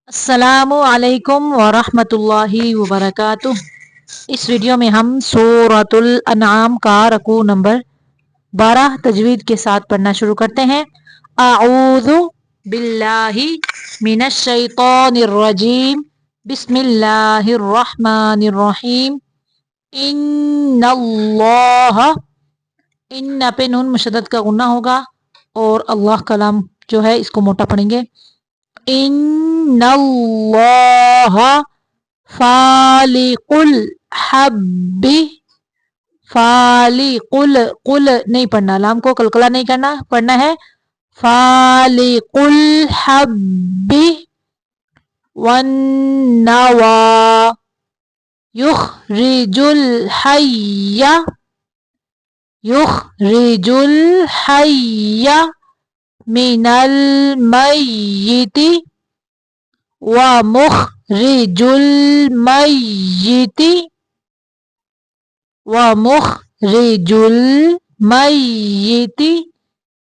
السلام علیکم ورحمۃ اللہ وبرکاتہ۔ اس ویڈیو میں ہم سورۃ الانعام کا رکوع نمبر 12 تجوید کے ساتھ پڑھنا شروع کرتے ہیں۔ اعوذ باللہ من الشیطان الرجیم، بسم اللہ الرحمن الرحیم۔ ان اللہ، ان پہ نون مشدد کا غنہ ہوگا اور اللہ کلام جو ہے اس کو موٹا پڑھیں گے۔ ان اللہ فالق الحب، فالق قل نہیں پڑھنا، لام کو قلقلہ نہیں کرنا، پڑھنا ہے فالق الحب والنوى، یخرج الحی، یخرج الحی من المیت ومخرج المیت، ومخرج المیت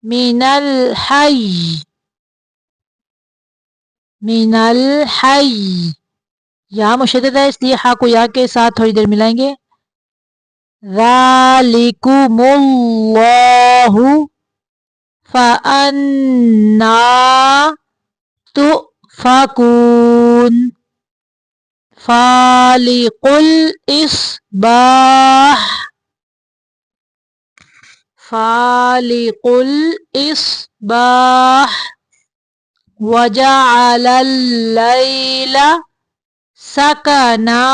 من الحی، من الحی۔ یا مشدد ہے اس لیے ہا کو یا کے ساتھ تھوڑی دیر ملائیں گے۔ ذالکم اللہ فَأَنَّىٰ تُؤْفَكُونَ، فالق الإصباح، فالق الإصباح وجعل الليل سكنا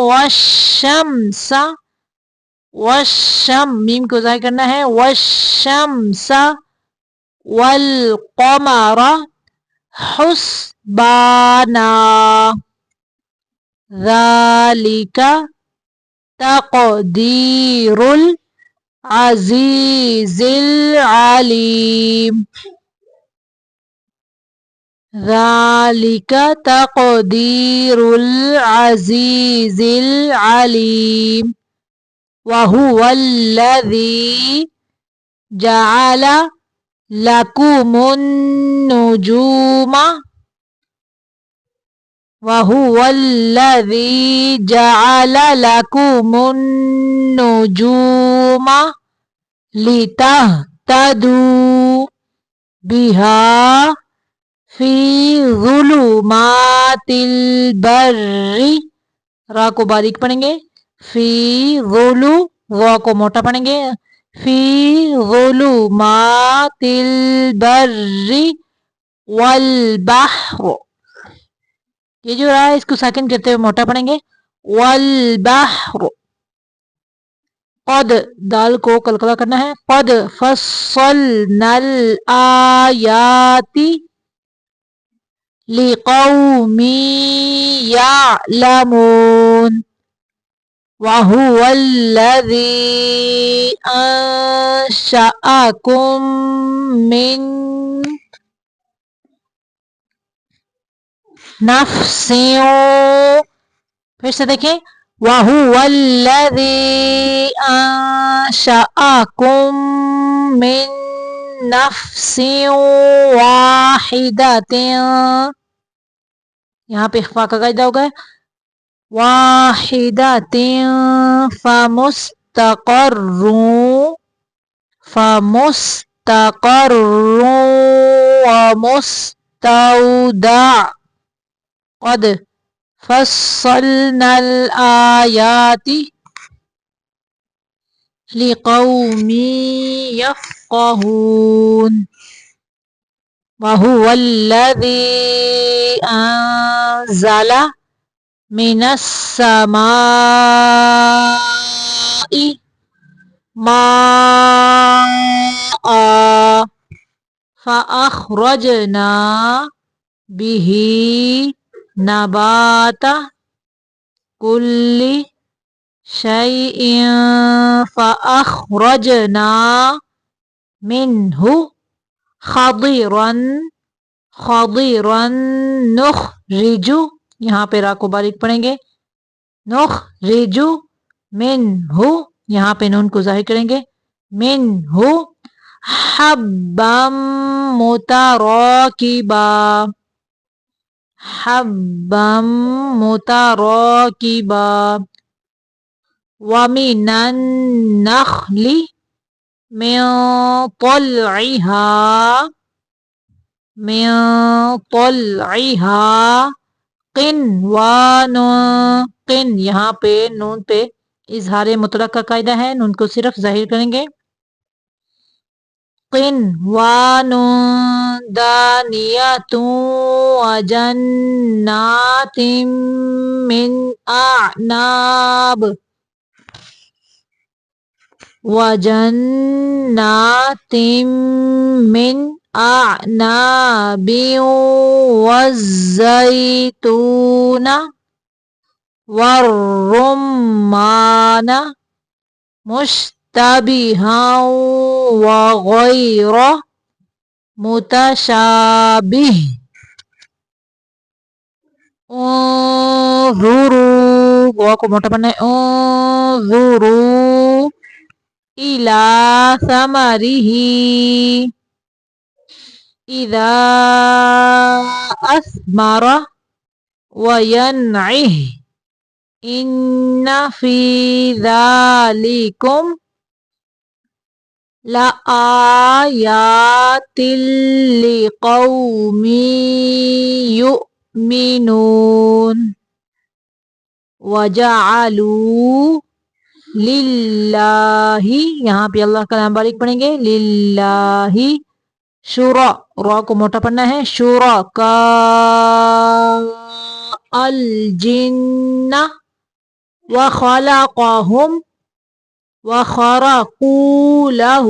والشمس، میم کو ظاہر کرنا ہے، والشمس والقمر حسبانا، ذالک تقدیر العزیز العلیم، ذالک تقدیر العزیز العلیم۔ وَهُوَ الَّذِي جَعَلَ لَكُمُ النُّجُومَ، وَهُوَ الَّذِي جَعَلَ لَكُمُ النُّجُومَ لِتَهْتَدُوا بِهَا فِي ظُلُمَاتِ الْبَرِّ، را کو باریک پڑھیں گے، فی ظلو، وا کو موٹا پڑھیں گے، فی ظلمات البر والبحر، یہ جو رہا ہے اس کو ساکن کرتے ہوئے موٹا پڑھیں گے، والبحر۔ قد، دال کو قلقلہ کرنا ہے، قد فصلنا الآیات لقوم یعلمون، وَهُوَ الَّذِي أَنشَأَكُم مِّن نَفْسٍ، پھر سے دیکھیں، وَهُوَ الَّذِي أَنشَأَكُم مِّن نَفْسٍ وَاحِدَةٍ، یہاں پہ اخفاء کا قاعدہ ہوگا، واحدۃ فمستقر، فمستقر ومستودع، قد فصلنا الآیات لقوم یفقہون، وَهُوَ الَّذِي أَنزَلَ من السماء ماء فأخرجنا به نبات كل شيء فأخرجنا منه خضرا نخرج، یہاں پہ را کو باریک پڑھیں گے، نخرج منہ، یہاں پہ نون کو ظاہر کریں گے، منہ حبا متراکبا، حبا متراكبا ومن النخل من طلعها قنوان قن یہاں پہ نون پہ اظہار مطلق کا قاعدہ ہے، نون کو صرف ظاہر کریں گے. قنوان دانیۃ وجنات من اعناب وجنات من أعناب والزيتون والرمان مشتبها وغير متشابه انظروا واو کو موٹا پڑھنا ہے انظروا إلى ثمره إذا أثمر وينعه إن في ذلكم لآيات لقوم يؤمنون وجعلوا للہ یہاں پہ اللہ کا نام باریک پڑھیں گے للہ شورا را کو موٹا پڑھنا ہے شرکاء الجن وخلقهم وخرقوا له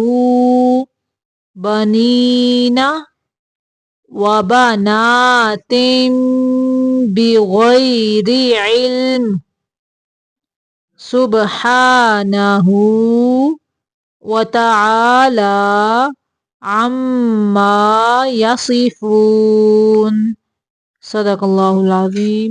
بنین وبنات بغیر علم سبحانہ وتعالی عما یصفون. صدق اللہ العظیم.